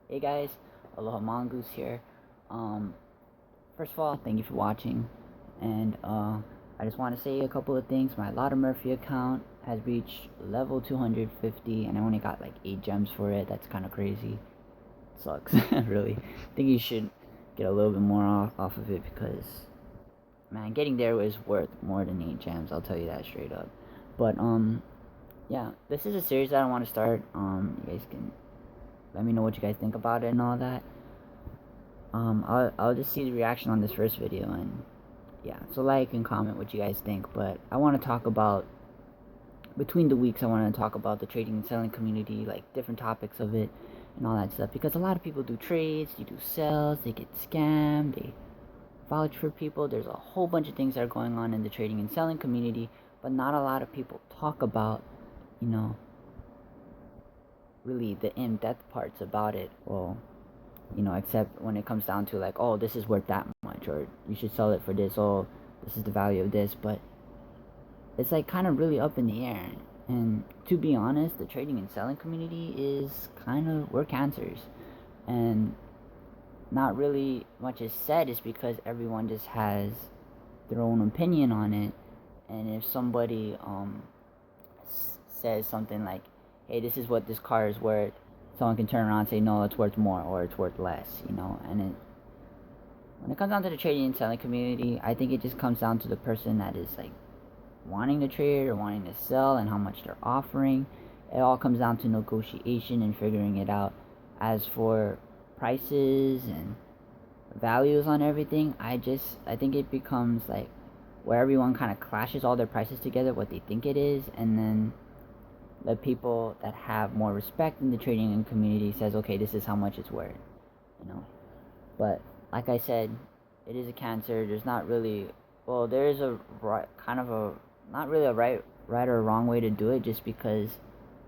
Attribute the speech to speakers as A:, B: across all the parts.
A: Hey guys, Aloha Mongoose here. Um, First of all, thank you for watching, and I just want to say a couple of things. My Lotta Murphy account has reached level 250, and I only got like 8 gems for it. That's kind of crazy. Sucks, really. I think you should get a little bit more off of it because, man, getting there was worth more than 8 gems. I'll tell you that straight up. But yeah, this is a series that I want to start. You guys can let me know what you guys think about it and all that. I'll just see the reaction on this first video, and yeah, so like and comment what you guys think. But I want to talk about, between the weeks, I want to talk about the trading and selling community, like different topics of it and all that stuff, because a lot of people do trades, you do sales, they get scammed, they vouch for people. There's a whole bunch of things that are going on in the trading and selling community, but not a lot of people talk about, you know, really the in-depth parts about it. Well, except when it comes down to like, oh, this is worth that much, or you should sell it for this, oh, this is the value of this. But it's like kind of really up in the air. And to be honest, the trading and selling community is kind of, we're cancers. And not really much is said is because everyone just has their own opinion on it. And if somebody says something like, hey, this is what this car is worth, someone can turn around and say, no, it's worth more, or it's worth less, and when it comes down to the trading and selling community, I think it just comes down to the person that is like wanting to trade or wanting to sell and how much they're offering. It all comes down to negotiation and figuring it out. As for prices and values on everything, I think it becomes like where everyone kind of clashes all their prices together, what they think it is, and then the people that have more respect in the trading and community says, okay, this is how much it's worth, you know. But like I said, it is a cancer. There's not really, well, there is a right, kind of a, not really a right or wrong way to do it, just because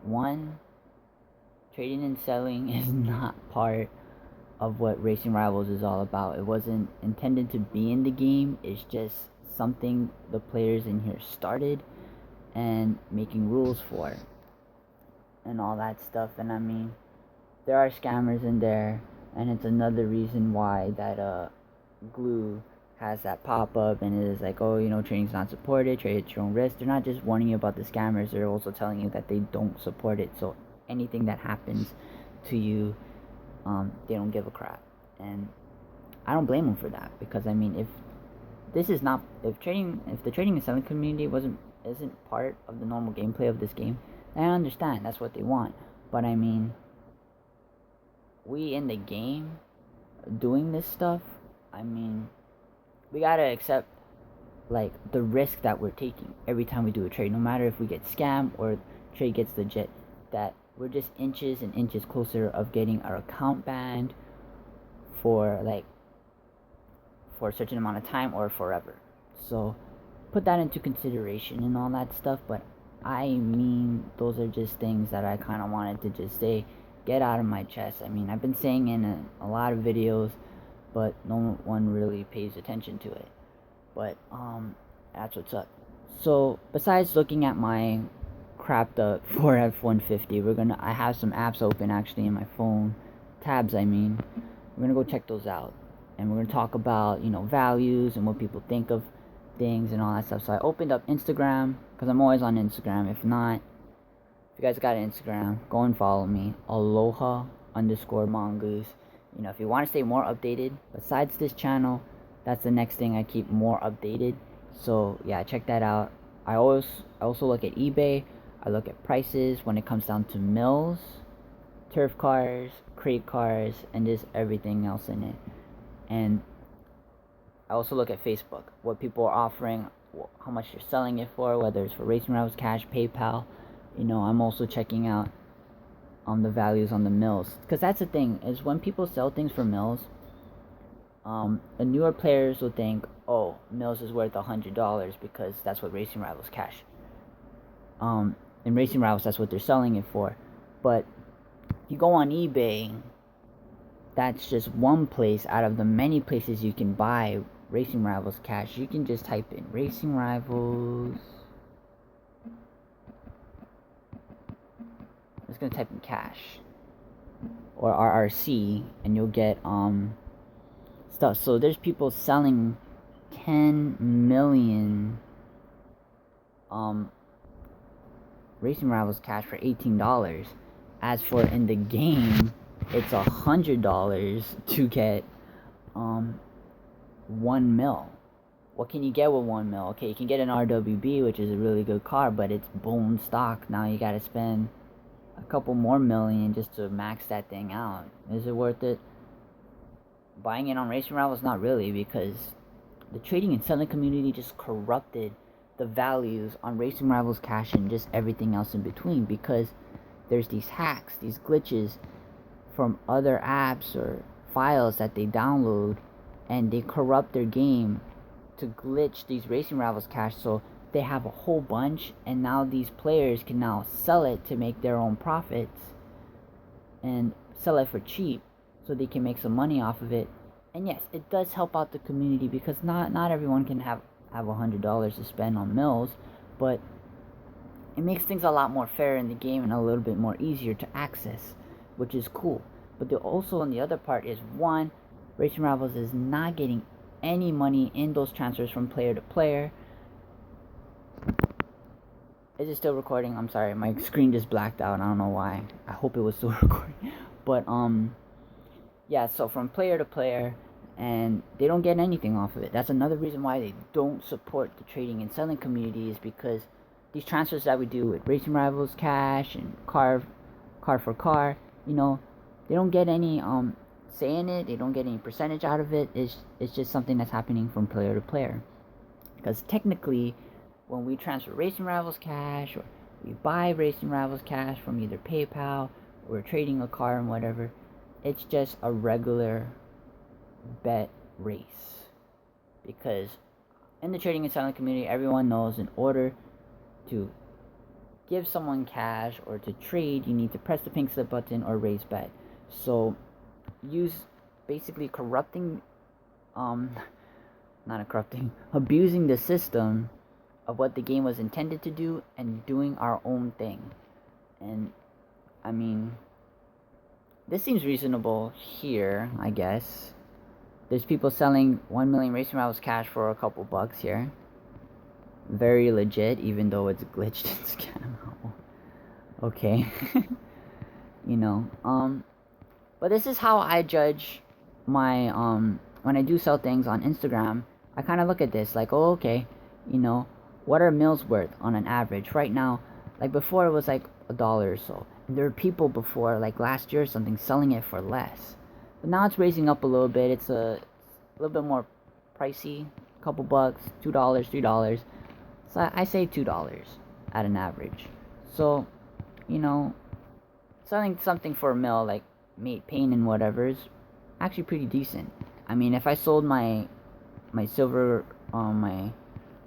A: one, trading and selling is not part of what Racing Rivals is all about. It wasn't intended to be in the game. It's just something the players in here started and making rules for and all that stuff. And I mean, there are scammers in there, and it's another reason why that glue has that pop-up, and it is like, oh, trading's not supported, trade at your own risk. They're not just warning you about the scammers, they're also telling you that they don't support it. So anything that happens to you, they don't give a crap. And I don't blame them for that, because I mean, if this is not, if the trading and selling community isn't part of the normal gameplay of this game, I understand that's what they want. But I mean, we in the game doing this stuff, I mean, we gotta accept like the risk that we're taking every time we do a trade, no matter if we get scammed or trade gets legit, that we're just inches and inches closer of getting our account banned for for a certain amount of time or forever. So put that into consideration and all that stuff. But I mean, those are just things that I kind of wanted to just say, get out of my chest. I mean, I've been saying in a lot of videos, but no one really pays attention to it. But that's what's up. So besides looking at my crapped up Ford F-150, I have some apps open actually in my phone, tabs I mean. We're gonna go check those out, and we're gonna talk about values and what people think of things and all that stuff. So I opened up Instagram, because I'm always on Instagram. If not, if you guys got an Instagram, go and follow me, aloha_mongoose. If you want to stay more updated besides this channel, that's the next thing I keep more updated. So yeah, check that out. I also look at eBay. I look at prices when it comes down to mills, turf cars, crate cars, and just everything else in it. And I also look at Facebook, what people are offering, how much they're selling it for, whether it's for Racing Rivals, Cash, PayPal. I'm also checking out on the values on the mills, because that's the thing, is when people sell things for mills, the newer players will think, oh, mills is worth $100 because that's what Racing Rivals Cash. In Racing Rivals, that's what they're selling it for. But if you go on eBay, that's just one place out of the many places you can buy Racing Rivals Cash. You can just type in Racing Rivals. I'm just gonna type in cash. or RRC, and you'll get stuff. So there's people selling 10 million Racing Rivals cash for $18. As for in the game, it's $100 to get 1 mil. What can you get with 1 mil? Okay, you can get an RWB, which is a really good car, but it's bone stock. Now you gotta spend a couple more million just to max that thing out. Is it worth it? Buying it on Racing Rivals? Not really, because the trading and selling community just corrupted the values on Racing Rivals cash and just everything else in between, because there's these hacks, these glitches from other apps or files that they download, and they corrupt their game to glitch these Racing Rivals cash, so they have a whole bunch, and now these players can now sell it to make their own profits and sell it for cheap so they can make some money off of it. And yes, it does help out the community, because not everyone can have $100 to spend on mills, but it makes things a lot more fair in the game and a little bit more easier to access, which is cool. But also on the other part is, one, Racing Rivals is not getting any money in those transfers from player to player. Is it still recording? I'm sorry, my screen just blacked out. I don't know why. I hope it was still recording. But yeah, so from player to player, and they don't get anything off of it. That's another reason why they don't support the trading and selling community, is because these transfers that we do with Racing Rivals cash and car for car, they don't get any say in it. They don't get any percentage out of it. It's just something that's happening from player to player. Because technically, when we transfer Racing Rivals cash, or we buy Racing Rivals cash from either PayPal, or we're trading a car and whatever, it's just a regular bet race. Because in the trading and selling community, everyone knows in order to give someone cash or to trade, you need to press the pink slip button or raise bet. So basically abusing the system of what the game was intended to do, and doing our own thing. And I mean, this seems reasonable here, I guess. There's people selling 1 million Racing Rivals cash for a couple bucks here. Very legit, even though it's glitched and scam. Okay. But this is how I judge my when I do sell things on Instagram. I kind of look at this like, oh, okay, what are mills worth on an average right now? Like before, it was like $1 or so, and there were people before, like last year or something, selling it for less. But now it's raising up a little bit. It's a little bit more pricey, a couple bucks, $2, $3. So I say $2 at an average. So, selling something for a mil, like mate paint and whatever, is actually pretty decent. I mean, if I sold my silver, my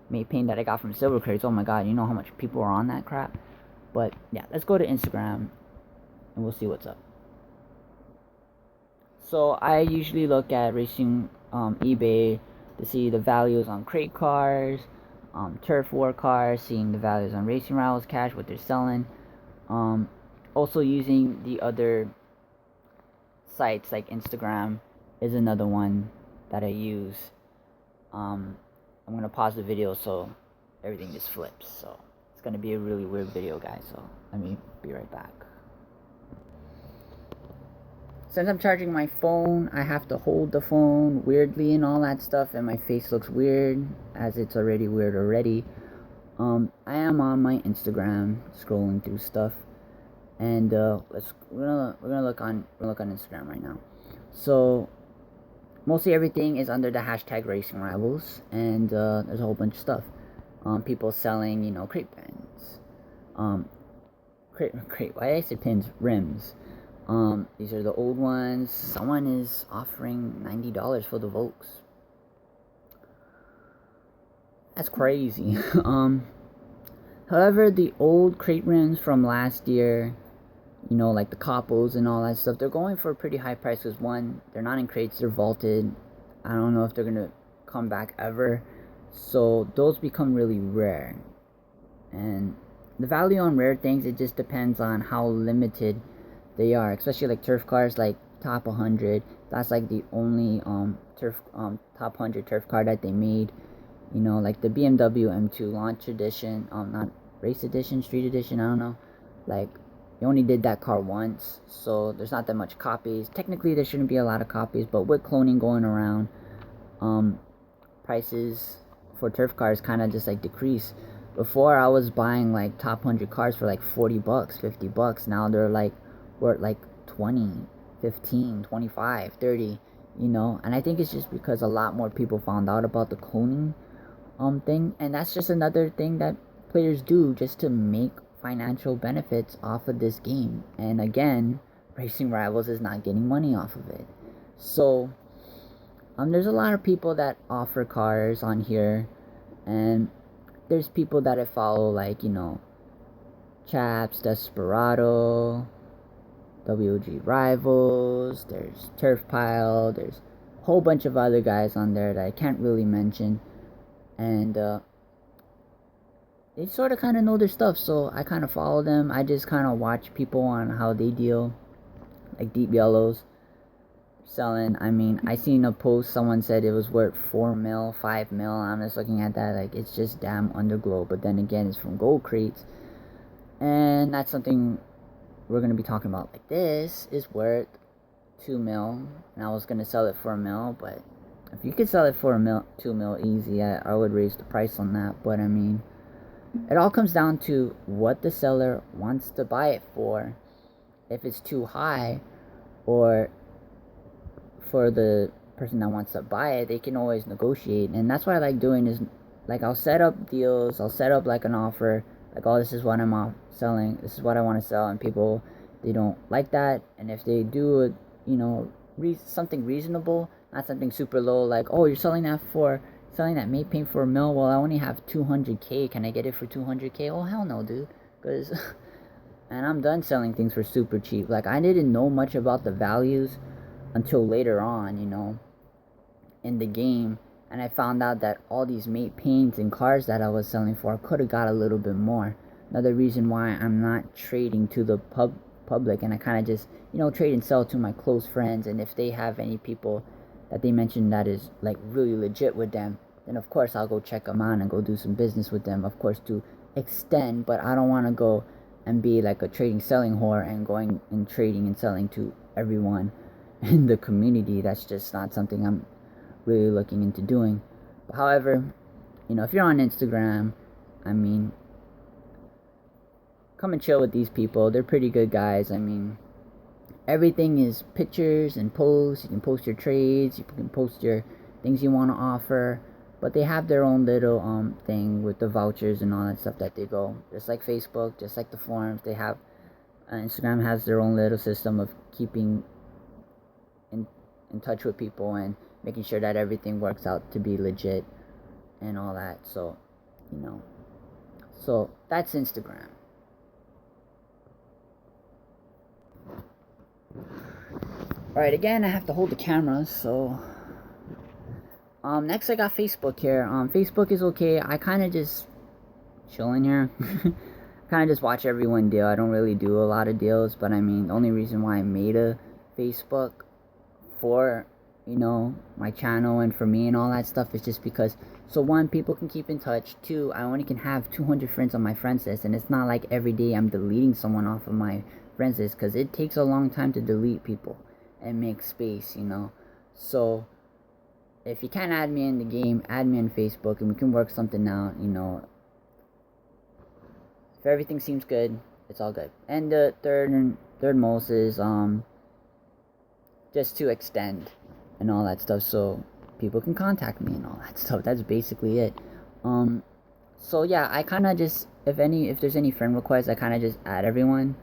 A: mate paint that I got from Silver Crates, oh my god, you know how much people are on that crap. But yeah, let's go to Instagram and we'll see what's up. So I usually look at racing eBay to see the values on crate cars, turf war cars, seeing the values on Racing Rivals cash, what they're selling. Also using the other sites like Instagram is another one that I use. I'm gonna pause the video so everything just flips. So it's gonna be a really weird video, guys. So let me be right back. Since I'm charging my phone, I have to hold the phone weirdly and all that stuff, and my face looks weird, as it's already weird already. I am on my Instagram scrolling through stuff, and we're gonna look on Instagram right now. So mostly everything is under the hashtag Racing Rivals, and there's a whole bunch of stuff. People selling, crate pins, why did I say pins? Rims. These are the old ones. Someone is offering $90 for the Volks. That's crazy. However, the old crate rims from last year, like the Coppos and all that stuff, they're going for a pretty high price. Because one, they're not in crates, they're vaulted. I don't know if they're gonna come back ever. So those become really rare. And the value on rare things, it just depends on how limited They are, especially like turf cars, like top 100. That's like the only turf top 100 turf car that they made. You know, like the BMW M2 Launch Edition, not Race Edition, Street Edition, I don't know. Like, they only did that car once, so there's not that much copies. Technically, there shouldn't be a lot of copies, but with cloning going around, um, prices for turf cars kind of just like decrease. Before, I was buying like top 100 cars for like 40 bucks, 50 bucks. Now they're like worth like 20, 15, 25, 30, you know. And I think it's just because a lot more people found out about the cloning thing, and that's just another thing that players do just to make financial benefits off of this game. And again, Racing Rivals is not getting money off of it. So there's a lot of people that offer cars on here, and there's people that I follow, like, you know, Chaps, Desperado, WG Rivals, there's Turf Pile, there's a whole bunch of other guys on there that I can't really mention, and they sort of kind of know their stuff, so I kind of follow them. I just kind of watch people on how they deal, like Deep Yellows selling. I mean, I seen a post, someone said it was worth 4 mil, 5 mil. I'm just looking at that like it's just damn underglow. But then again, it's from gold crates, and that's something we're gonna be talking about. Like, this is worth 2 mil, and I was gonna sell it for a mil, but if you could sell it for a mil, 2 mil easy, I would raise the price on that. But I mean, it all comes down to what the seller wants to buy it for. If it's too high, or for the person that wants to buy it, they can always negotiate. And that's what I like doing, is like, I'll set up deals, I'll set up like an offer, like, oh, this is what I'm selling, this is what I want to sell, and people, they don't like that. And if they do it, you know, something reasonable, not something super low, like, oh, you're selling that matte paint for a mil, well, I only have 200k, can I get it for 200k? Oh, hell no, dude. Because and I'm done selling things for super cheap. Like, I didn't know much about the values until later on, you know, in the game, and I found out that all these matte paints and cars that I was selling for could have got a little bit more. Another reason why I'm not trading to the public, and I kind of just, you know, trade and sell to my close friends. And if they have any people that they mention that is like really legit with them, then of course I'll go check them out and go do some business with them, of course, to extend. But I don't want to go and be like a trading selling whore and going and trading and selling to everyone in the community. That's just not something I'm really looking into doing. But however, you know, if you're on Instagram, I mean, come and chill with these people. They're pretty good guys. I mean, everything is pictures and posts. You can post your trades, you can post your things you want to offer, but they have their own little thing with the vouchers and all that stuff that they go, just like Facebook, just like the forums. They have Instagram has their own little system of keeping in touch with people and making sure that everything works out to be legit and all that. So, you know, so that's Instagram. Alright, again, I have to hold the camera, so next I got Facebook here. Facebook is okay. I kind of just chill in here. Kind of just watch everyone deal. I don't really do a lot of deals, but I mean, the only reason why I made a Facebook for, you know, my channel and for me and all that stuff is just because, so one, people can keep in touch. Two, I only can have 200 friends on my friends list, and it's not like every day I'm deleting someone off of my friends list, because it takes a long time to delete people and make space, you know. So if you can't add me in the game, add me on Facebook and we can work something out, you know. If everything seems good, it's all good. And the third most is just to extend and all that stuff, so people can contact me and all that stuff. That's basically it. So yeah, I kind of just, if there's any friend requests, I kind of just add everyone,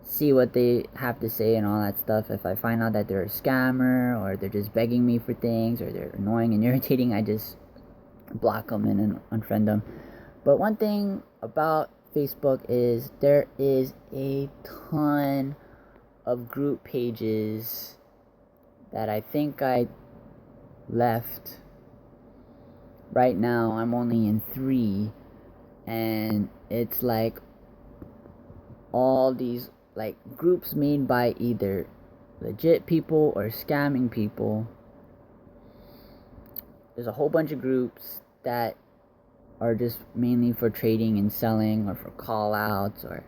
A: see what they have to say and all that stuff. If I find out that they're a scammer, or they're just begging me for things, or they're annoying and irritating, I just block them and unfriend them. But one thing about Facebook is there is a ton of group pages that I think I left. Right now I'm only in 3, and it's like all these like groups made by either legit people or scamming people. There's a whole bunch of groups that are just mainly for trading and selling or for call outs or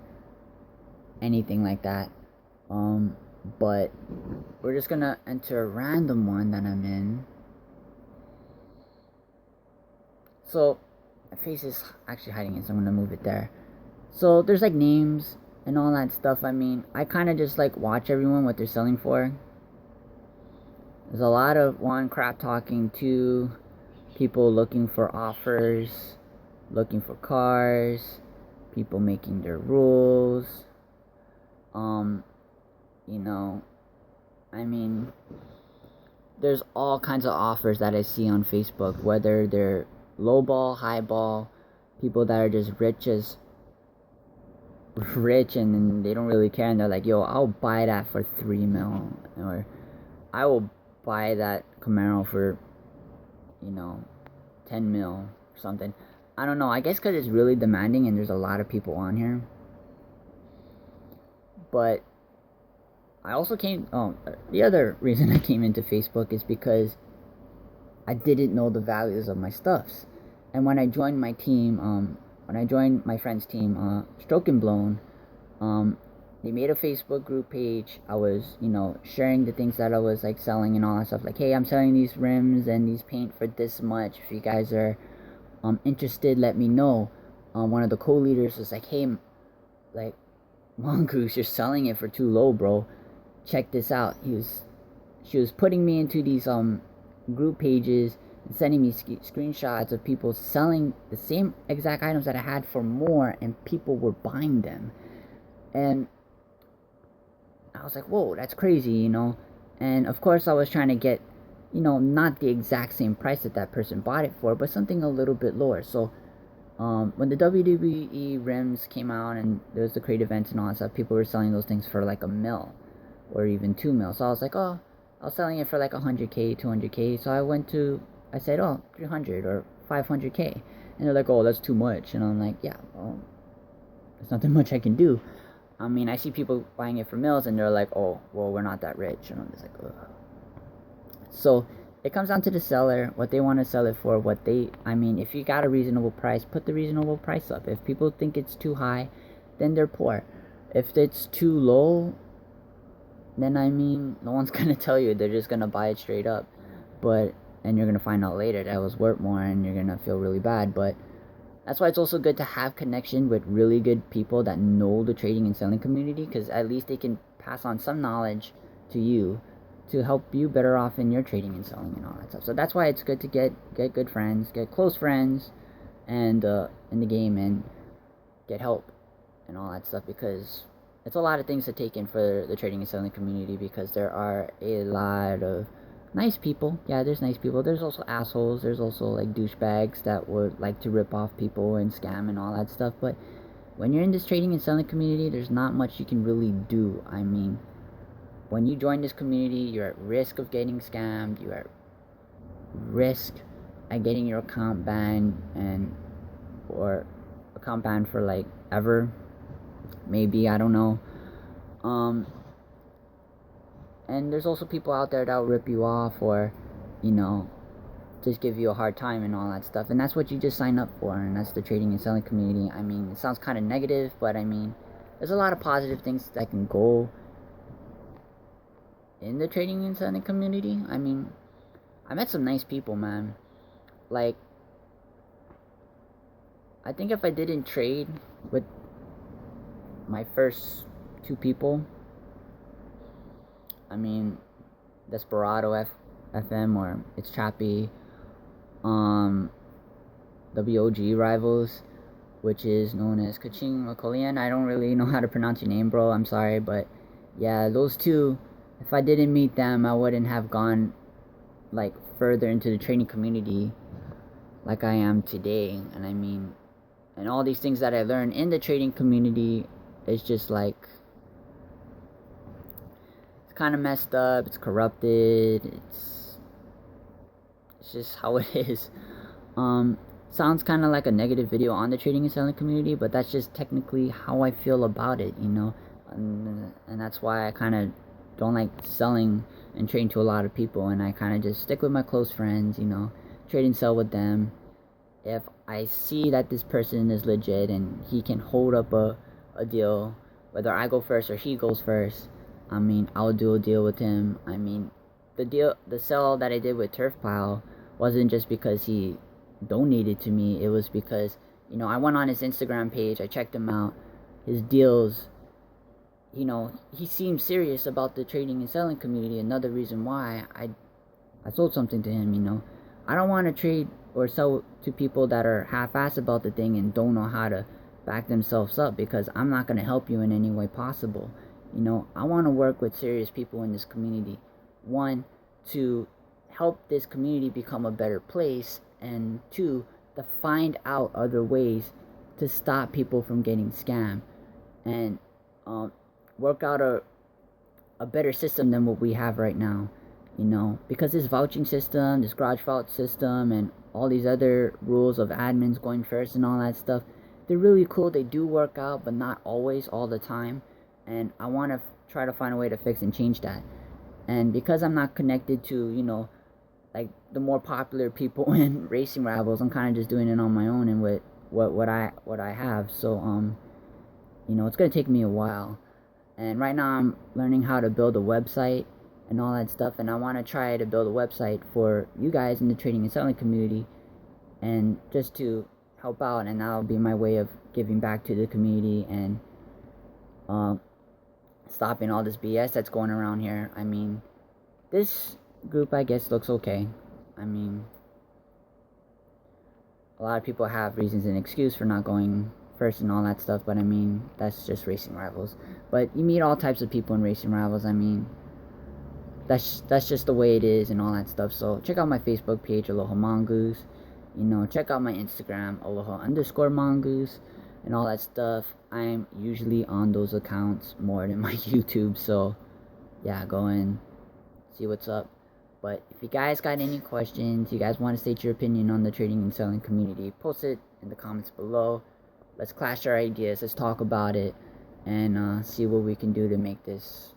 A: anything like that. But we're just gonna enter a random one that I'm in. So my face is actually hiding it, so I'm gonna move it there. So there's like names and all that stuff. I mean, I kind of just like watch everyone what they're selling for. There's a lot of one, crap talking, two, people looking for offers, looking for cars, people making their rules. You know, I mean, there's all kinds of offers that I see on Facebook, whether they're low ball, high ball, people that are just rich and they don't really care, and they're like, yo, I'll buy that for 3 mil, or I will buy that Camaro for, 10 mil or something. I don't know, I guess because it's really demanding and there's a lot of people on here. But I also the other reason I came into Facebook is because I didn't know the values of my stuffs. And when I joined my team, when I joined my friend's team, Stroke and Blown, they made a Facebook group page. I was, sharing the things that I was like selling and all that stuff. Like, hey, I'm selling these rims and these paint for this much. If you guys are interested, let me know. One of the co-leaders was like, hey, like, Mongoose, you're selling it for too low, bro. Check this out. She was putting me into these group pages and sending me screenshots of people selling the same exact items that I had for more, and people were buying them. And I was like, whoa, that's crazy, And of course I was trying to get, not the exact same price that person bought it for, but something a little bit lower. So when the WWE rims came out and there was the crate events and all that stuff, people were selling those things for like $1 mil or even $2 mil. So I was like, oh, I was selling it for like 100K, 200K. So I said, oh, 300 or 500K. And they're like, oh, that's too much. And I'm like, yeah, well, there's nothing much I can do. I mean, I see people buying it for mils and they're like, oh, well, we're not that rich. And I'm just like, ugh. So it comes down to the seller, what they want to sell it for, if you got a reasonable price, put the reasonable price up. If people think it's too high, then they're poor. If it's too low, then no one's going to tell you. They're just going to buy it straight up. And you're going to find out later that it was worth more and you're going to feel really bad. But that's why it's also good to have connection with really good people that know the trading and selling community, because at least they can pass on some knowledge to you to help you better off in your trading and selling and all that stuff. So that's why it's good to get good friends, get close friends, and in the game, and get help and all that stuff, because it's a lot of things to take in for the trading and selling community, because there are a lot of nice people. Yeah, there's nice people. There's also assholes. There's also like douchebags that would like to rip off people and scam and all that stuff. But when you're in this trading and selling community, there's not much you can really do. When you join this community, you're at risk of getting scammed. You're at risk at getting your account banned, or account banned for like ever. Maybe, I don't know. And there's also people out there that will rip you off, or just give you a hard time and all that stuff. And that's what you just sign up for, and that's the trading and selling community. It sounds kind of negative, but there's a lot of positive things that can go in the trading and selling community. I met some nice people, man. Like, I think if I didn't trade with my first 2 people, Desperado FM, or It's Choppy, WOG Rivals, which is known as Kaching Makolian. I don't really know how to pronounce your name, bro. I'm sorry, but yeah, those 2, if I didn't meet them, I wouldn't have gone like further into the trading community like I am today. And all these things that I learned in the trading community is just like, it's kind of messed up, it's corrupted, it's just how it is. Sounds kind of like a negative video on the trading and selling community, but that's just technically how I feel about it. and that's why I kind of don't like selling and trading to a lot of people, and I kind of just stick with my close friends, trade and sell with them. If I see that this person is legit and he can hold up a deal, whether I go first or he goes first, I'll do a deal with him. The sell that I did with Turf Pile wasn't just because he donated to me. It was because, I went on his Instagram page, I checked him out, his deals, he seemed serious about the trading and selling community. Another reason why I sold something to him. I don't want to trade or sell to people that are half-assed about the thing and don't know how to back themselves up, because I'm not going to help you in any way possible. I want to work with serious people in this community. One, to help this community become a better place, and two, to find out other ways to stop people from getting scammed, and work out a better system than what we have right now. Because this vouching system, this garage vault system, and all these other rules of admins going first and all that stuff, they're really cool. They do work out, but not always, all the time. And I want to try to find a way to fix and change that. And because I'm not connected to, like the more popular people in racing rivals, I'm kind of just doing it on my own and with what I have. So it's gonna take me a while. And right now I'm learning how to build a website and all that stuff, and I want to try to build a website for you guys in the trading and selling community, and just to help out, and that'll be my way of giving back to the community and stopping all this BS that's going around here. This group, I guess, looks okay. A lot of people have reasons and excuse for not going first and all that stuff, but that's just racing rivals. But you meet all types of people in racing rivals. That's just the way it is and all that stuff. So check out my Facebook page, Aloha Mongoose. Check out my Instagram, Aloha_Mongoose, and all that stuff. I'm usually on those accounts more than my YouTube. So yeah, go and see what's up. But if you guys got any questions, you guys want to state your opinion on the trading and selling community, post it in the comments below. Let's clash our ideas. Let's talk about it and see what we can do to make this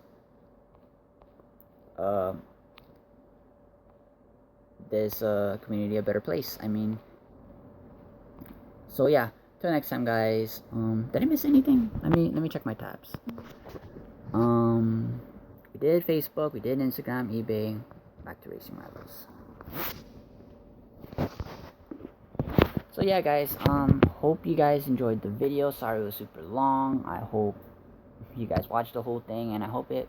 A: community a better place. So yeah, till next time, guys. Did I miss anything? Let me check my tabs. We did Facebook, we did Instagram, eBay. Back to racing rivals. So yeah, guys, hope you guys enjoyed the video. Sorry it was super long. I hope you guys watched the whole thing, and I hope it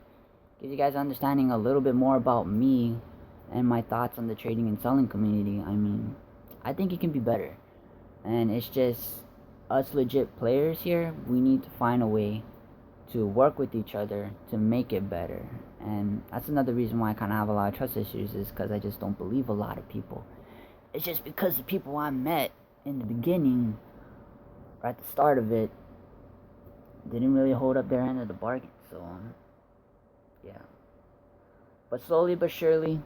A: gives you guys understanding a little bit more about me and my thoughts on the trading and selling community. I think it can be better, and it's just us legit players here. We need to find a way to work with each other to make it better. And that's another reason why I kind of have a lot of trust issues, is because I just don't believe a lot of people. It's just because the people I met in the beginning, or at the start of it, didn't really hold up their end of the bargain. So yeah, but slowly but surely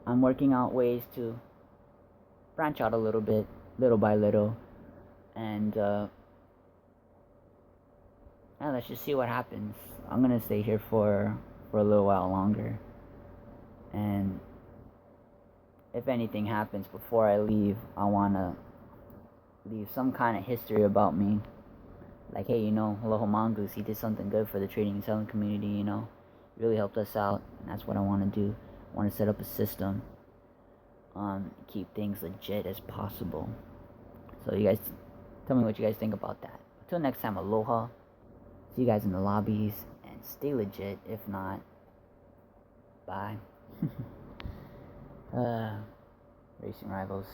A: I'm working out ways to branch out a little bit, little by little, and let's just see what happens. I'm gonna stay here for a little while longer, and if anything happens before I leave, I wanna leave some kind of history about me. Like, hey, Aloha Mongoose, he did something good for the trading and selling community, really helped us out, and that's what I want to do. I want to set up a system, keep things legit as possible. So you guys, tell me what you guys think about that. Until next time, aloha. See you guys in the lobbies, and stay legit. If not, bye. Racing rivals.